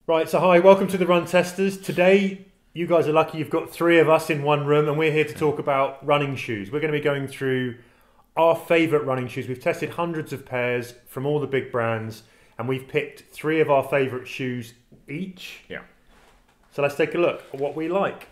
Right, so hi, welcome to the Run Testers. Today, you guys are lucky you've got three of us in one room and we're here to talk about running shoes. We're going to be going through our favourite running shoes. We've tested hundreds of pairs from all the big brands and we've picked three of our favourite shoes each. Yeah. So let's take a look at what we like.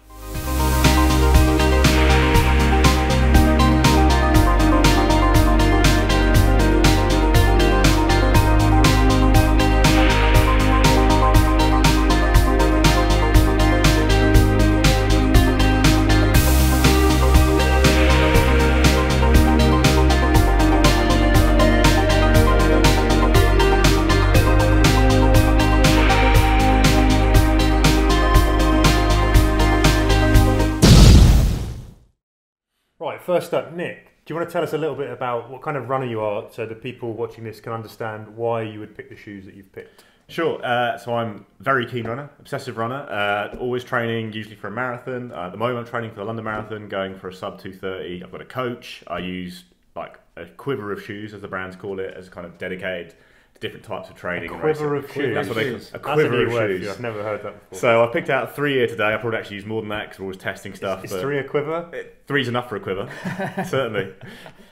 Right, first up, Nick, do you want to tell us a little bit about what kind of runner you are so the people watching this can understand why you would pick the shoes that you've picked? Sure. So I'm a very keen runner, obsessive runner, always training, usually for a marathon. At the moment I'm training for the London Marathon, going for a sub 2:30. I've got a coach. I use like a quiver of shoes, as the brands call it, as kind of dedicated to different types of training. A quiver of shoes? That's what they call a quiver of shoes. I've never heard that before. So I picked out three here today. I probably actually use more than that because we're always testing stuff. Is three a quiver? Three's enough for a quiver, certainly.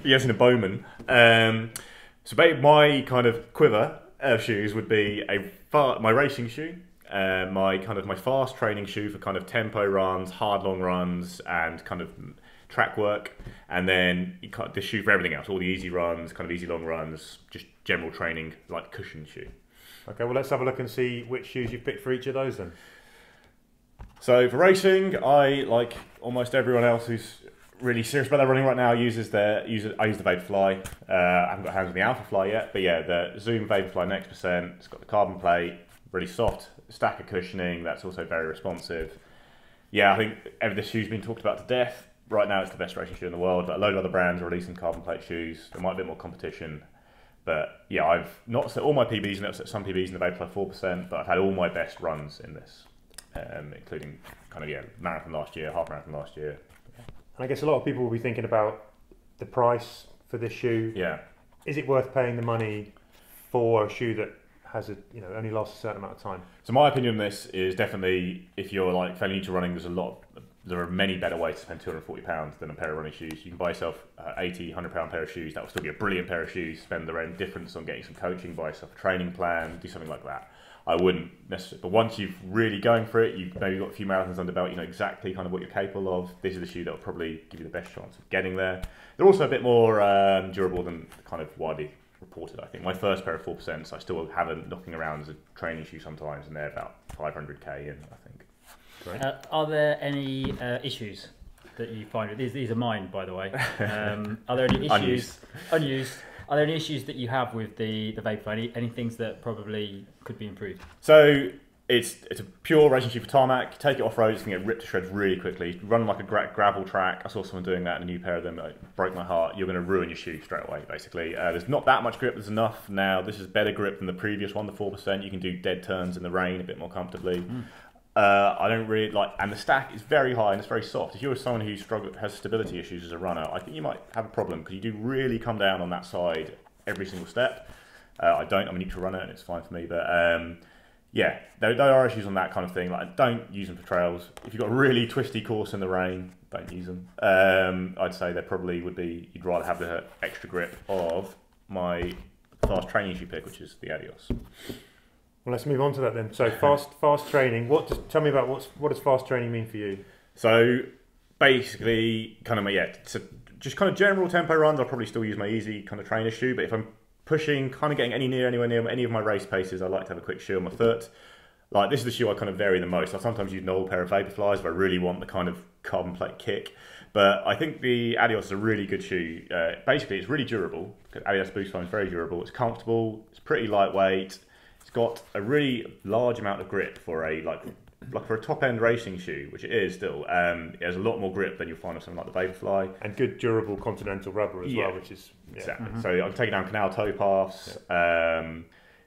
Yes, in a Bowman. So my kind of quiver of shoes would be my racing shoe, my fast training shoe for kind of tempo runs, hard long runs, and kind of track work, and then the shoe for everything else, all the easy runs, kind of easy long runs, just general training, like cushion shoe. Okay, well let's have a look and see which shoes you've picked for each of those then. So for racing, I, like almost everyone else who's really serious about their running right now, I use the Vaporfly. I haven't got hands on the Alphafly yet, but yeah, the Zoom Vaporfly Next Percent. It's got the carbon plate, really soft stack of cushioning. That's also very responsive. Yeah, I think this shoe's been talked about to death. Right now, it's the best racing shoe in the world. But a load of other brands are releasing carbon plate shoes. There might be a bit more competition, but yeah, I've not set all my PBs, and I've set some PBs in the Vaporfly 4%. But I've had all my best runs in this, including kind of marathon last year, half marathon last year. And I guess a lot of people will be thinking about the price for this shoe. Yeah. Is it worth paying the money for a shoe that has only lasts a certain amount of time? So my opinion on this is definitely, if you're like fairly new to running, there are many better ways to spend £240 than a pair of running shoes. You can buy yourself £80, £100 pair of shoes. That will still be a brilliant pair of shoes. Spend the rent difference on getting some coaching, buy yourself a training plan, do something like that. I wouldn't necessarily, but once you've really going for it, you've maybe got a few marathons under the belt, you know exactly kind of what you're capable of. This is the shoe that will probably give you the best chance of getting there. They're also a bit more durable than kind of widely reported, I think. My first pair of 4%, I still have them knocking around as a training shoe sometimes, and they're about 500k in, I think. Great. Are there any issues that you find with these are mine, by the way? Are there any issues? Unused. Are there any issues that you have with the Vaporfly? Any things that probably could be improved? So it's a pure racing shoe for tarmac. Take it off road, it's going to get ripped to shreds really quickly. Run like a gravel track. I saw someone doing that in a new pair of them. It broke my heart. You're going to ruin your shoe straight away, basically. There's not that much grip. There's enough now. This is better grip than the previous one, the 4%. You can do dead turns in the rain a bit more comfortably. I don't really like, and the stack is very high and it's very soft. If you're someone who has stability issues as a runner, I think you might have a problem because you do really come down on that side every single step. I don't. I'm a neutral runner and it's fine for me. But yeah, there are issues on that kind of thing. Like, don't use them for trails. If you've got a really twisty course in the rain, don't use them. I'd say there probably would be. You'd rather have the extra grip of my fast training shoe pick, which is the Adios. Well, let's move on to that then. So fast training. Tell me about what does fast training mean for you? So basically, kind of just kind of general tempo runs. I'll probably still use my easy kind of trainer shoe, but if I'm pushing, kind of getting anywhere near any of my race paces, I like to have a quick shoe on my foot. Like, this is the shoe I kind of vary the most. I sometimes use an old pair of Vaporflies if I really want the kind of carbon plate kick. But I think the Adios is a really good shoe. Basically, it's really durable. Adidas Boost Foam is very durable. It's comfortable. It's pretty lightweight. It's got a really large amount of grip for a for a top end racing shoe, which it is still. It has a lot more grip than you'll find on something like the Vaporfly, and good durable continental rubber as well, which is exactly. So I've taken down canal toe paths.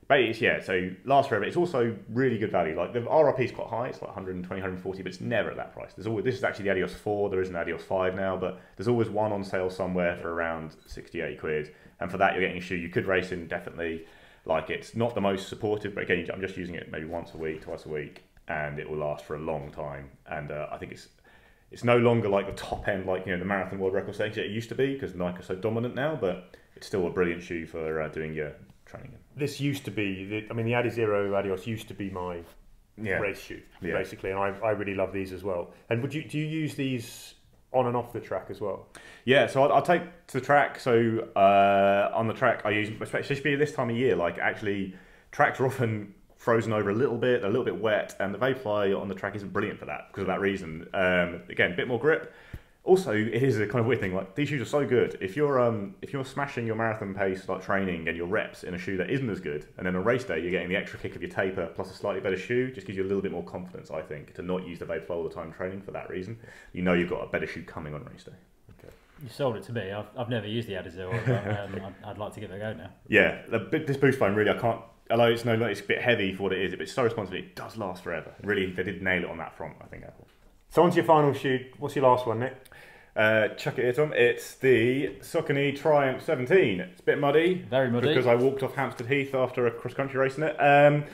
But so lasts forever. It's also really good value. Like, the RRP is quite high. It's like 120, 140, but it's never at that price. This is actually the Adios 4. There is an Adios 5 now, but there's always one on sale somewhere for around 60, 80 quid. And for that, you're getting a shoe you could race in, definitely. Like, it's not the most supportive, but again, I'm just using it maybe once a week, twice a week, and it will last for a long time. And I think it's no longer like the top end, like, you know, the marathon world record stage that it used to be, because Nike are so dominant now, but it's still a brilliant shoe for doing your training in. This used to be, the Adizero Adios used to be my race shoe, basically, and I really love these as well. And do you use these on and off the track as well? Yeah, so I'll take to the track. So on the track, I use, especially this time of year, like, actually tracks are often frozen over a little bit wet, and the Vaporfly on the track isn't brilliant for that because of that reason. Again, a bit more grip. Also, it is a kind of weird thing. Like, these shoes are so good. If you're smashing your marathon pace, like training, and your reps in a shoe that isn't as good, and then on race day you're getting the extra kick of your taper plus a slightly better shoe, just gives you a little bit more confidence, I think, to not use the Vaporfly all the time training for that reason. You know you've got a better shoe coming on race day. Okay. You sold it to me. I've never used the Adizero, but I'd like to give it a go now. Yeah, this boost foam really, I can't. Although it's a bit heavy for what it is, but it's so responsive. It does last forever. Really, they did nail it on that front, I think. Apple. So on to your final shoe. What's your last one, Nick? Chuck it here, Tom. It's the Saucony Triumph 17. It's a bit muddy. Very muddy. Because I walked off Hampstead Heath after a cross-country race in it.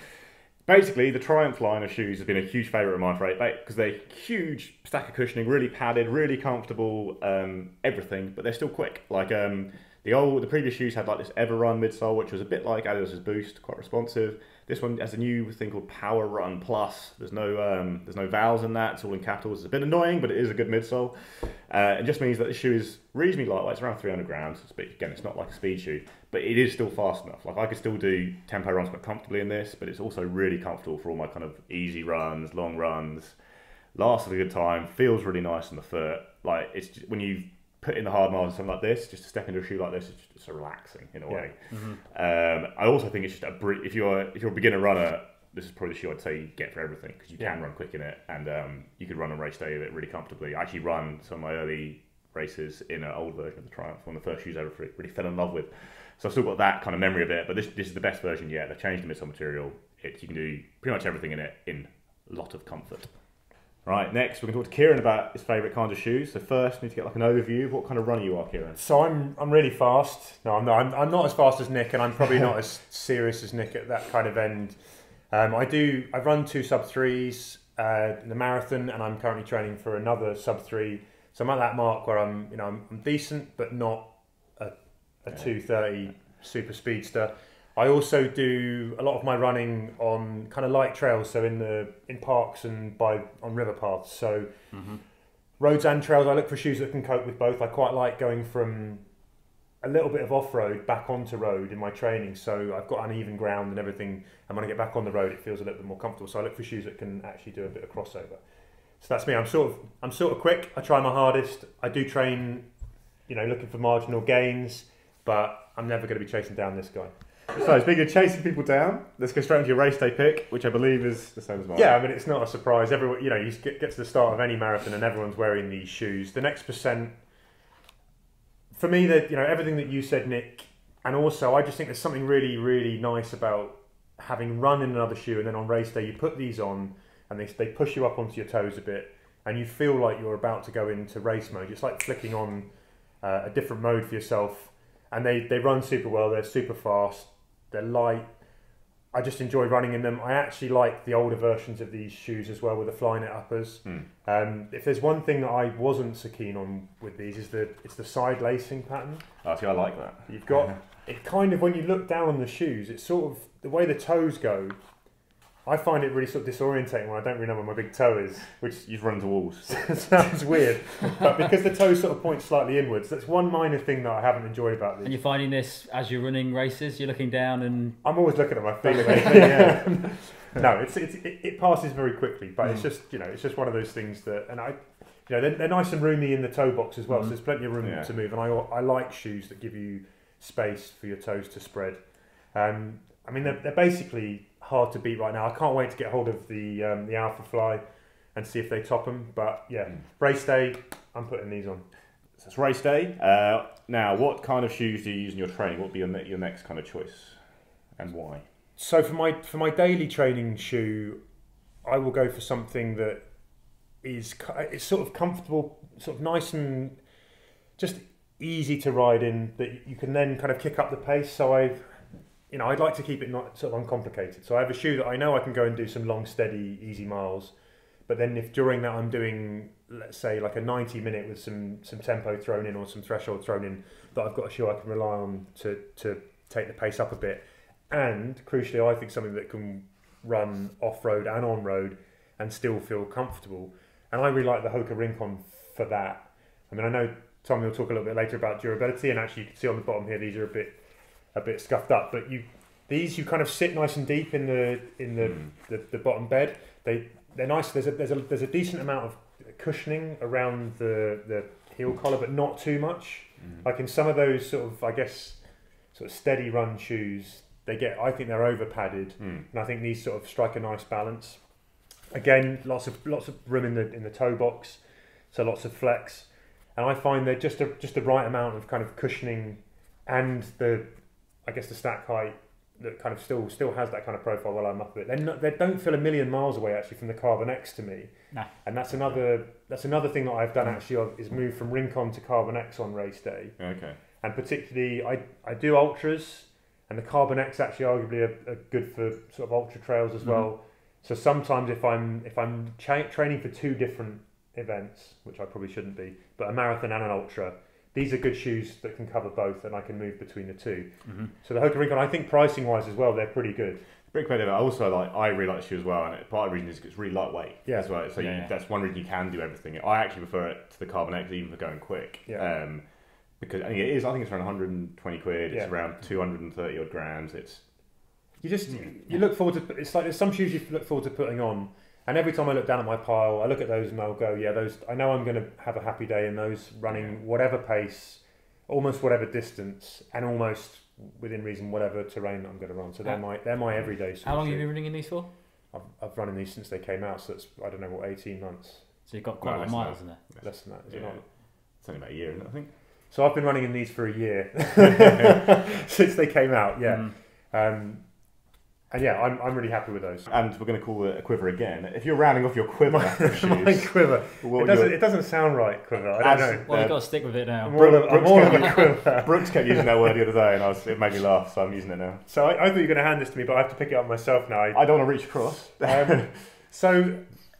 Basically, the Triumph line of shoes has been a huge favourite of mine for 8 because they're huge stack of cushioning, really padded, really comfortable, everything, but they're still quick. Like, the previous shoes had like this Everrun midsole, which was a bit like Adidas's Boost, quite responsive. This one has a new thing called Power Run Plus. There's no vowels in that. It's all in capitals. It's a bit annoying, but it is a good midsole. It just means that the shoe is reasonably lightweight. It's around 300 grams. Again, it's not like a speed shoe, but it is still fast enough. Like, I could still do tempo runs quite comfortably in this, but it's also really comfortable for all my kind of easy runs, long runs. Lasts a good time. Feels really nice on the foot. Like, it's just, when you put in the hard miles and something like this, just to step into a shoe like this, it's relaxing in a way. Mm-hmm. I also think it's just if you're a beginner runner, this is probably the shoe I'd say you get for everything, because you can run quick in it, and you could run on race day with it really comfortably. I actually run some of my early races in an old version of the Triumph, one of the first shoes I ever really fell in love with. So I've still got that kind of memory of it, but this is the best version yet. They've changed the midsole material. You can do pretty much everything in it in a lot of comfort. Right, next we're going to talk to Kieran about his favourite kinds of shoes. So first, we need to get like an overview of what kind of runner you are, Kieran. So I'm really fast. No, I'm not. I'm not as fast as Nick, and I'm probably not as serious as Nick at that kind of end. I've run 2 sub-3s in the marathon, and I'm currently training for another sub-3. So I'm at that mark where I'm decent, but not a 2:30 super speedster. I also do a lot of my running on kind of light trails, so in parks and on river paths. So roads and trails, I look for shoes that can cope with both. I quite like going from a little bit of off-road back onto road in my training, so I've got uneven ground and everything, and when I get back on the road it feels a little bit more comfortable. So I look for shoes that can actually do a bit of crossover. So that's me. I'm sort of quick. I try my hardest. I do train, looking for marginal gains, but I'm never going to be chasing down this guy. So, speaking of chasing people down, let's go straight into your race day pick, which I believe is the same as mine. Yeah, I mean, it's not a surprise. Everyone, you get to the start of any marathon and everyone's wearing these shoes. The next percent, for me, that everything that you said, Nick, and also I just think there's something really, really nice about having run in another shoe, and then on race day you put these on, and they push you up onto your toes a bit, and you feel like you're about to go into race mode. It's like flicking on a different mode for yourself, and they run super well. They're super fast. They're light. I just enjoy running in them. I actually like the older versions of these shoes as well, with the Flynet uppers. If there's one thing that I wasn't so keen on with these, it's the side lacing pattern. Oh, see, I like that. You've got it kind of, when you look down on the shoes, it's sort of the way the toes go. I find it really sort of disorientating when I don't really know where my big toe is, which you've run into walls. Sounds weird, but because the toes sort of point slightly inwards, that's one minor thing that I haven't enjoyed about these. And you're finding this as you're running races, you're looking down and... I'm always looking at my feet. Yeah. No, it passes very quickly, but it's just it's just one of those things that, and they're nice and roomy in the toe box as well, so there's plenty of room to move, and I like shoes that give you space for your toes to spread. I mean, they're basically hard to beat right now. I can't wait to get hold of the Vaporfly and see if they top them. But yeah, race day, I'm putting these on. So it's race day. Now, what kind of shoes do you use in your training? What would be your next kind of choice, and why? So for my daily training shoe, I will go for something that it's sort of comfortable, sort of nice and just easy to ride in, that you can then kind of kick up the pace. So you know, I'd like to keep it not sort of uncomplicated. So I have a shoe that I know I can go and do some long, steady, easy miles. But then if during that I'm doing, let's say, like a 90-minute with some tempo thrown in or some threshold thrown in, that I've got a shoe I can rely on to take the pace up a bit. And crucially, I think something that can run off-road and on-road and still feel comfortable. And I really like the HOKA Rincon for that. I mean, I know Tommy will talk a little bit later about durability, and actually you can see on the bottom here these are a bit scuffed up, but these you kind of sit nice and deep in the bottom bed. They're nice. There's a decent amount of cushioning around the heel collar, but not too much. Like in some of those sort of, I guess, sort of steady run shoes, I think they're over padded, and I think these sort of strike a nice balance. Again, lots of room in the toe box, so lots of flex, and I find they're just the right amount of kind of cushioning, and the stack height that kind of still has that kind of profile while I'm up a bit. They don't feel a million miles away actually from the Carbon X to me. No. And that's another thing that I've done actually is move from Rincon to Carbon X on race day. Okay. And particularly I do ultras, and the Carbon X actually arguably are good for sort of ultra trails as well. So sometimes if I'm training for two different events, which I probably shouldn't be, but a marathon and an ultra, these are good shoes that can cover both, and I can move between the two. So the HOKA Rincon, I think pricing wise as well, they're pretty good. Pretty competitive. I really like the shoe as well, and part of the reason is it's really lightweight as well. So that's one reason you can do everything. I actually prefer it to the Carbon X even for going quick. Because I think it's around 120 quid. It's around 230 odd grams. You look forward to. It's like there's some shoes you look forward to putting on, and every time I look down at my pile, I look at those and I'll go, yeah, those. I know I'm going to have a happy day in those, running whatever pace, almost whatever distance, and almost within reason whatever terrain I'm going to run. So they're my everyday. How long have you been running in these for? I've run in these since they came out, so it's I don't know what 18 months. So you've got quite a lot of miles in there. Less than that, is it not? It's only about a year, isn't it, I think. So I've been running in these for a year since they came out. And yeah, I'm really happy with those. And we're going to call it a quiver again. If you're rounding off your quiver, my quiver. It doesn't sound right, quiver. I don't know. Well, you've got to stick with it now. I'm all of a quiver. Brooks kept using that word the other day, and it made me laugh, so I'm using it now. So I thought you were going to hand this to me, but I have to pick it up myself now. I don't want to reach across. So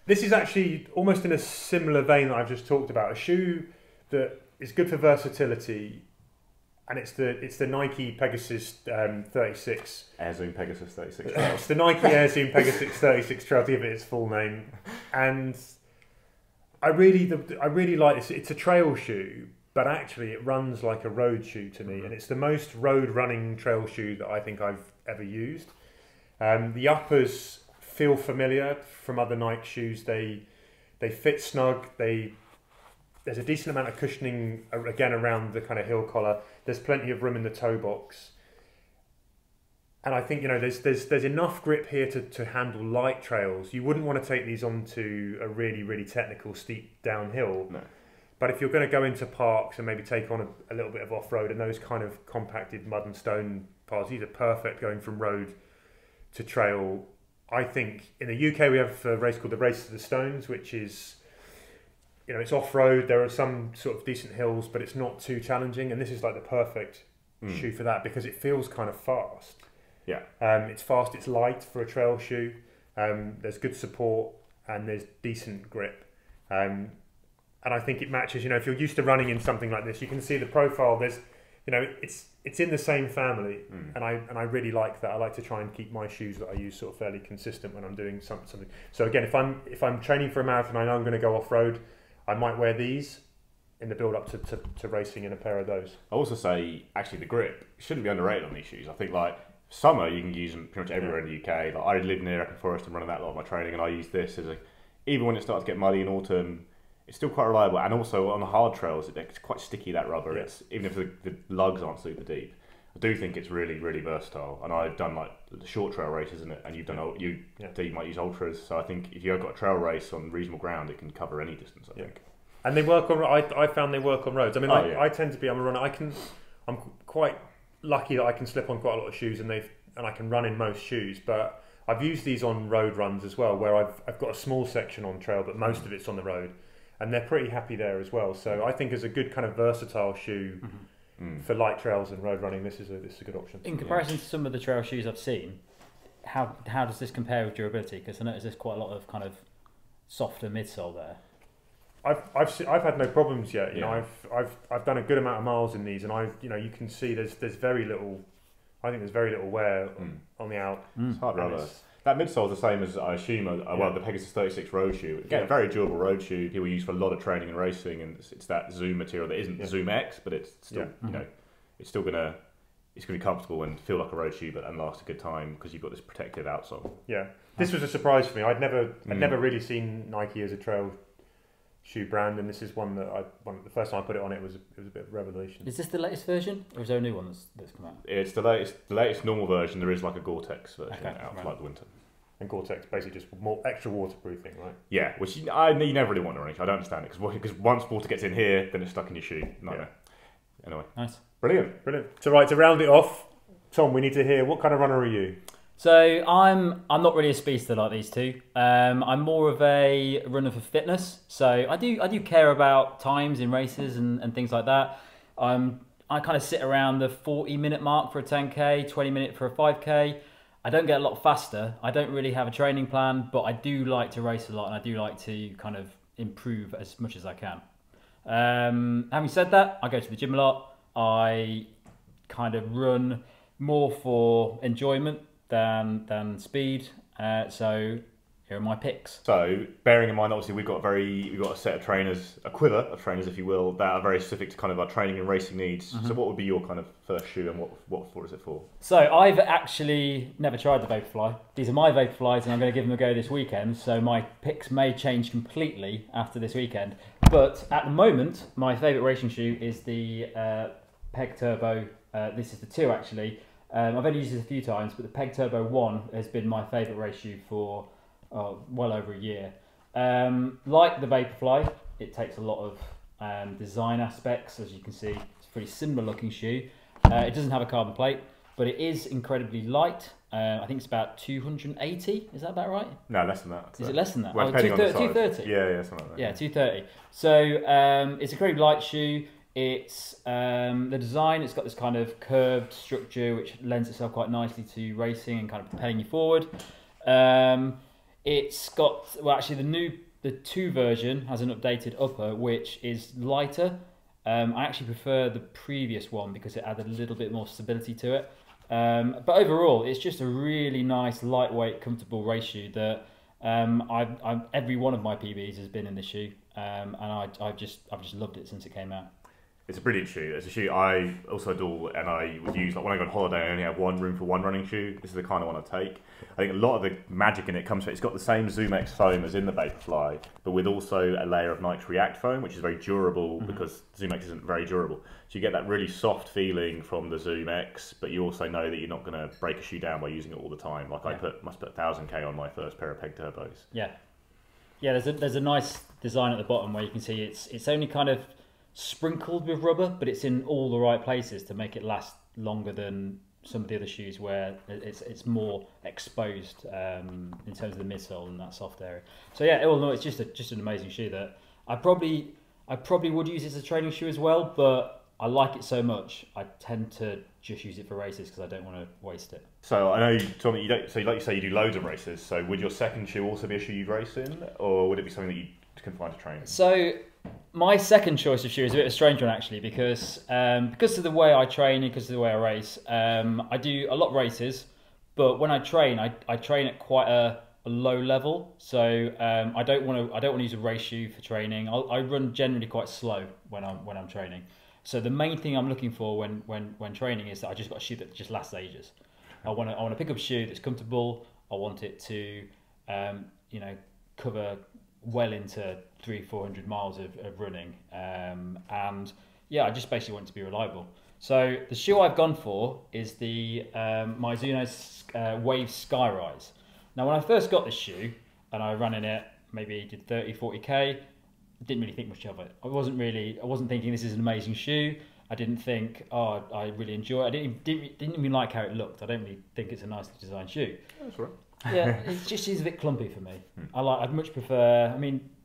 this is actually almost in a similar vein that I've just talked about. A shoe that is good for versatility. And it's the Nike Pegasus 36. Air Zoom Pegasus 36. It's the Nike Air Zoom Pegasus 36 Trail, to give it its full name. And I really like this. It's a trail shoe, but actually it runs like a road shoe to me. And it's the most road running trail shoe that I think I've ever used. The uppers feel familiar from other Nike shoes. They fit snug. There's a decent amount of cushioning again around the kind of heel collar. There's plenty of room in the toe box, and I think there's enough grip here to handle light trails. You wouldn't want to take these onto a really technical steep downhill. No. But if you're going to go into parks and maybe take on a little bit of off road and those kind of compacted mud and stone paths, these are perfect going from road to trail. I think in the UK we have a race called the Race to the Stones, which is, it's off-road. There are some sort of decent hills, but it's not too challenging. And this is like the perfect shoe for that because it feels kind of fast. Yeah. It's fast, it's light for a trail shoe. There's good support and there's decent grip. And I think it matches, if you're used to running in something like this, you can see the profile. There's, it's in the same family. And I really like that. I like to try and keep my shoes that I use sort of fairly consistent when I'm doing something. So again, if I'm training for a marathon, I know I'm going to go off-road, I might wear these in the build up to racing in a pair of those. I also say actually the grip shouldn't be underrated on these shoes. I think like summer you can use them pretty much everywhere in the UK. Like I live near Epping Forest and running that lot of my training, and I use this as even when it starts to get muddy in autumn, it's still quite reliable. And also on the hard trails, it's quite sticky, that rubber. Yeah. It's even if the lugs aren't super deep. I do think it's really versatile, and I've done like the short trail races, isn't it? And you've done you might use ultras, so I think if you've got a trail race on reasonable ground, it can cover any distance. I think. And they work on. I found they work on roads. I mean, I tend to be. I'm a runner. I'm quite lucky that I can slip on quite a lot of shoes, and I can run in most shoes. But I've used these on road runs as well, where I've got a small section on trail, but most of it's on the road, and they're pretty happy there as well. So I think as a good kind of versatile shoe. for light trails and road running, this is a good option. In comparison to some of the trail shoes I've seen, how does this compare with durability? Because I noticed there's quite a lot of kind of softer midsole there. I've had no problems yet. You know, I've done a good amount of miles in these, and you can see there's very little. I think there's very little wear on the out. It's hard rubber. That midsole is the same as I assume. Well, the Pegasus 36 road shoe. Again, a very durable road shoe. People use for a lot of training and racing, and it's that Zoom material that isn't ZoomX, but it's still it's still gonna be comfortable and feel like a road shoe, and last a good time because you've got this protective outsole. Yeah, this was a surprise for me. I'd never really seen Nike as a trail shoe brand, and this is one that the first time I put it on, it was a bit of a revelation. Is this the latest version, or is there a new one that's come out? It's the latest normal version. There is like a Gore-Tex version out for like the winter. And Gore-Tex basically just more extra waterproofing, right? Yeah, which you never really want to run. I don't understand it because once water gets in here, then it's stuck in your shoe. Nightmare. Anyway, nice, brilliant. So right, to round it off, Tom, we need to hear, what kind of runner are you? So I'm not really a speedster like these two. I'm more of a runner for fitness. So I do care about times in races and things like that. I kind of sit around the 40-minute mark for a 10K, 20-minute for a 5K. I don't get a lot faster. I don't really have a training plan, but I do like to race a lot, and I do like to kind of improve as much as I can. Having said that, I go to the gym a lot. I kind of run more for enjoyment than speed. So here are my picks. So bearing in mind, obviously we've got a set of trainers, a quiver of trainers, if you will, that are very specific to kind of our training and racing needs. So what would be your kind of first shoe, and what is it for? So I've actually never tried the Vaporfly. These are my Vaporflies, and I'm going to give them a go this weekend. So my picks may change completely after this weekend. But at the moment, my favourite racing shoe is the Peg Turbo. This is the 2 actually. I've only used this a few times, but the Peg Turbo 1 has been my favourite race shoe for well over a year. Like the Vaporfly, it takes a lot of design aspects. As you can see, it's a pretty similar looking shoe. It doesn't have a carbon plate, but it is incredibly light. I think it's about 280. Is that about right? No, less than that. Is it less than that? Well, 230. Yeah, something like that. Yeah, 230. So it's a incredibly light shoe. It's the design. It's got this kind of curved structure which lends itself quite nicely to racing and kind of propelling you forward. It's got actually the 2 version has an updated upper which is lighter. I actually prefer the previous one because it added a little bit more stability to it. But overall, it's just a really nice, lightweight, comfortable race shoe that every one of my PBs has been in this shoe, and I've just loved it since it came out. It's a brilliant shoe. It's a shoe I also adore, and I would use, like when I go on holiday, I only have one room for one running shoe. This is the kind of one I take. I think a lot of the magic in it comes from, it's got the same ZoomX foam as in the Vaporfly, but with also a layer of Nike React foam, which is very durable because ZoomX isn't very durable. So you get that really soft feeling from the ZoomX, but you also know that you're not going to break a shoe down by using it all the time. Like I must put 1,000K on my first pair of Peg Turbos. Yeah. There's a nice design at the bottom where you can see it's only kind of sprinkled with rubber, but it's in all the right places to make it last longer than some of the other shoes where it's more exposed in terms of the midsole and that soft area. So yeah, all in all, it's just an amazing shoe that I probably would use it as a training shoe as well, but I like it so much I tend to just use it for races because I don't want to waste it. So I know, Tommy, you don't. So like you say, you do loads of races. So would your second shoe also be a shoe you'd race in, or would it be something that you confine to training? So my second choice of shoe is a bit of a strange one actually, because of the way I train and because of the way I race. I do a lot of races, but when I train, I train at quite a low level. So I don't want to use a race shoe for training. I run generally quite slow when I'm training. So the main thing I'm looking for when training is that I just got a shoe that just lasts ages. I want to pick up a shoe that's comfortable. I want it to cover well into 300-400 miles of running, and yeah, I just basically want it to be reliable. So the shoe I've gone for is the Mizuno Wave Skyrise. Now when I first got this shoe and I ran in it, maybe did 30-40k, didn't really think much of it. I wasn't thinking this is an amazing shoe. I didn't think, I really enjoy it. I didn't even like how it looked. I don't really think it's a nicely designed shoe. That's right. Yeah, it just seems a bit clumpy for me. I'd much prefer,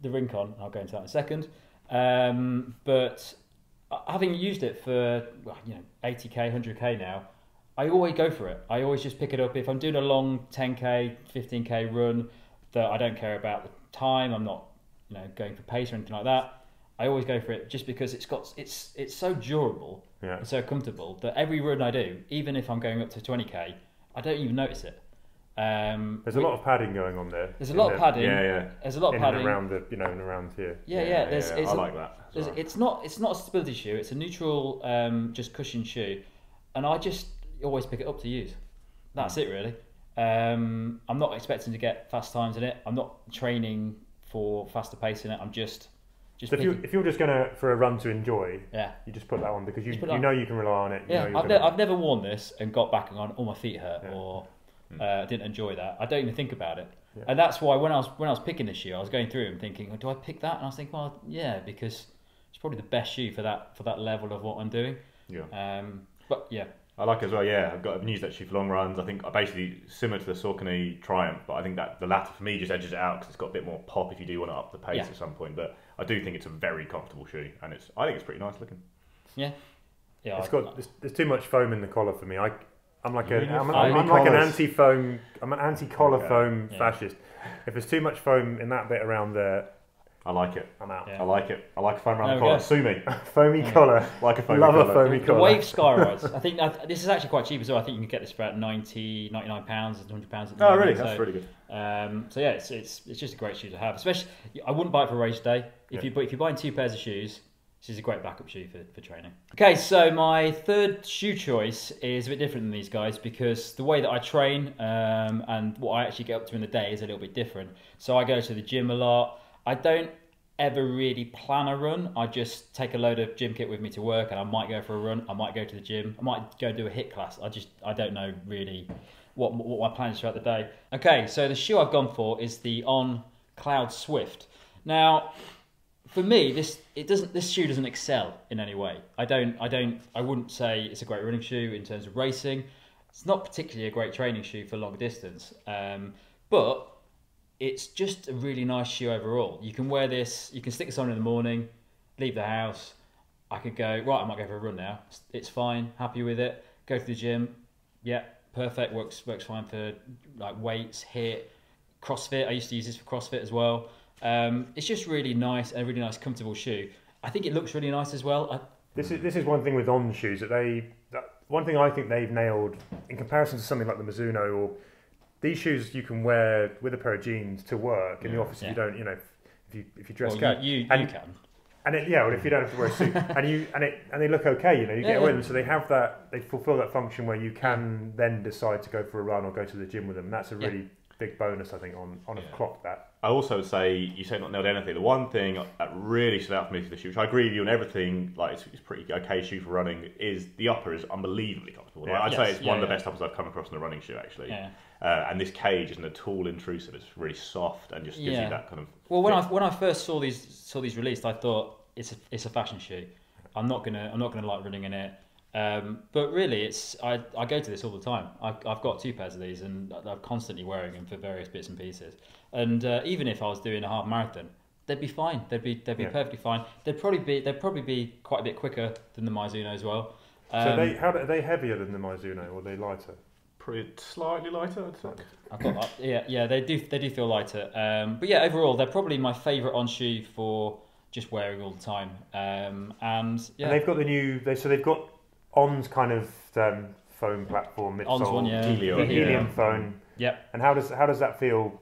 the Rincon, I'll go into that in a second. But having used it for 80k, 100k now, I always go for it. I always just pick it up if I'm doing a long 10k, 15k run that I don't care about the time. I'm not going for pace or anything like that. I always go for it just because it's so durable, and so comfortable that every run I do, even if I'm going up to 20k, I don't even notice it. There's a lot of padding going on there. There's a lot of padding. Yeah. There's a lot of padding around the and around here. Yeah. I like that. Well. It's not a stability shoe. It's a neutral, just cushion shoe, and I just always pick it up to use. That's it really. I'm not expecting to get fast times in it. I'm not training for faster pace in it. I'm just. So if you're just going for a run to enjoy, you just put that on because you know you can rely on it. I've never worn this and got back and gone, oh, my feet hurt, or I didn't enjoy that. I don't even think about it, and that's why when I was picking this shoe, I was going through and thinking, do I pick that? And I was thinking, well, yeah, because it's probably the best shoe for that level of what I'm doing. Yeah. But yeah. I like it as well, I've used that shoe for long runs. I think basically similar to the Saucony Triumph, but I think that the latter for me just edges it out because it's got a bit more pop if you do want to up the pace at some point. But I do think it's a very comfortable shoe, and I think it's pretty nice looking. Yeah. There's too much foam in the collar for me. I'm like an anti-foam. I'm an anti-collar foam fascist. If there's too much foam in that bit around there, I like it. I'm out. I like it. I like a foam around the collar. Sue me. Foamy collar. Like a foamy collar. Love a foamy collar. The Wave Skyrise. I think this is actually quite cheap as well. I think you can get this for about £99, £100. Oh, really? That's really good. So yeah, it's just a great shoe to have. Especially, I wouldn't buy it for race day. If you're buying 2 pairs of shoes, this is a great backup shoe for training. Okay, so my third shoe choice is a bit different than these guys because the way that I train and what I actually get up to in the day is a little bit different. So I go to the gym a lot. I don't ever really plan a run. I just take a load of gym kit with me to work, and I might go for a run. I might go to the gym. I might go do a HIIT class. I don't know really what my plan is throughout the day. Okay, so the shoe I've gone for is the On Cloudswift. Now, for me, this shoe doesn't excel in any way. I wouldn't say it's a great running shoe in terms of racing. It's not particularly a great training shoe for long distance, but it's just a really nice shoe overall. You can wear this, you can stick this on in the morning, leave the house. I could go, right, I might go for a run now. It's fine, happy with it. Go to the gym, perfect, works fine for like weights, HIIT, CrossFit. I used to use this for CrossFit as well. It's just really nice, a really nice comfortable shoe. I think it looks really nice as well. This is one thing with On shoes one thing I think they've nailed in comparison to something like the Mizuno or these shoes you can wear with a pair of jeans to work in the office if you don't, if you dress casual. You can. And if you don't have to wear a suit and they look okay, you get away with them. So they fulfil that function where you can then decide to go for a run or go to the gym with them. And that's a really big bonus, I think, on a clock that. I also say, you say not nailed anything. The one thing that really stood out for me for the shoe, which I agree with you on everything, like it's pretty okay shoe for running, is the upper is unbelievably comfortable. I'd say it's one of the best uppers I've come across in a running shoe, actually. Yeah. And this cage isn't at all intrusive. It's really soft and just gives you that kind of. Well, when I first saw these released, I thought it's a fashion shoe. I'm not gonna like running in it. But really, I go to this all the time. I've got 2 pairs of these, and I'm constantly wearing them for various bits and pieces. And even if I was doing a half marathon, they'd be fine. They'd be perfectly fine. They'd probably be quite a bit quicker than the Mizuno as well. So are they heavier than the Mizuno, or are they lighter? Pretty slightly lighter, I'd say. They do feel lighter. But yeah, overall, they're probably my favourite On shoe for just wearing all the time. And they've got they've got On's kind of foam platform, On's one, helium foam. Yep. And how does that feel?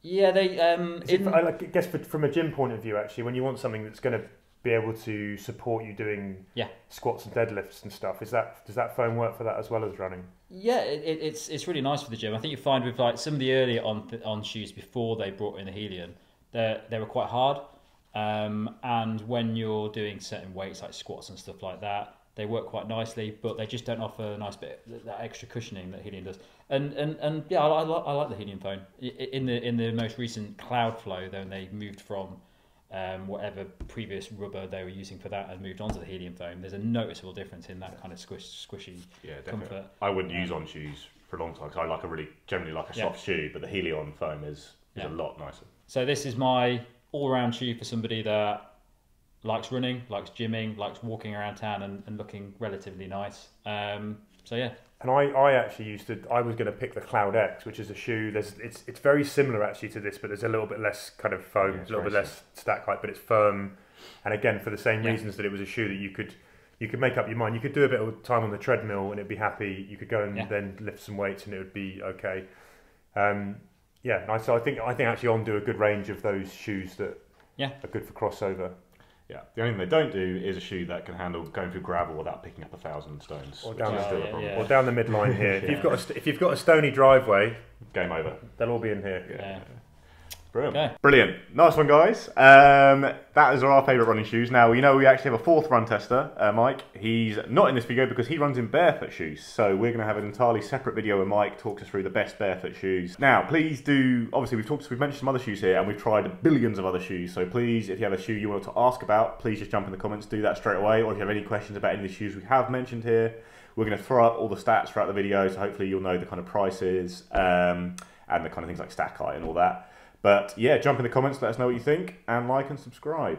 Yeah, they. I guess from a gym point of view, actually, when you want something that's going to be able to support you doing squats and deadlifts and stuff, does that foam work for that as well as running? Yeah, it's really nice for the gym. I think you find with like some of the earlier on shoes before they brought in the helium, they were quite hard, and when you're doing certain weights like squats and stuff like that, they work quite nicely, but they just don't offer a nice bit that extra cushioning that helium does. And I like the helium foam. In the most recent Cloudflow, then they moved from whatever previous rubber they were using for that and moved on to the helium foam. There's a noticeable difference in that kind of squishy comfort. I wouldn't use On shoes for a long time because I generally like a soft shoe, but the helium foam is a lot nicer. So this is my all-round shoe for somebody that likes running, likes gymming, likes walking around town and looking relatively nice. So yeah. And I actually I was going to pick the Cloud X, which is a shoe. It's very similar actually to this, but there's a little bit less kind of foam, a little bit less stack height, but it's firm. And again, for the same reasons that it was a shoe that you could make up your mind. You could do a bit of time on the treadmill and it'd be happy. You could go and then lift some weights and it would be okay. So I think actually On do a good range of those shoes that are good for crossover. Yeah, the only thing they don't do is a shoe that can handle going through gravel without picking up 1,000 stones. Or down the midline here. If you've got a stony driveway, game over. They'll all be in here. Yeah. Brilliant. Okay. Brilliant. Nice one, guys. That is our favourite running shoes. Now, we actually have a fourth run tester, Mike. He's not in this video because he runs in barefoot shoes. So we're going to have an entirely separate video where Mike talks us through the best barefoot shoes. Now, please do, obviously we've mentioned some other shoes here and we've tried billions of other shoes. So please, if you have a shoe you want to ask about, please just jump in the comments, do that straight away. Or if you have any questions about any of the shoes we have mentioned here, we're going to throw up all the stats throughout the video. So hopefully you'll know the kind of prices and the kind of things like stack height and all that. But yeah, jump in the comments, let us know what you think, and like and subscribe.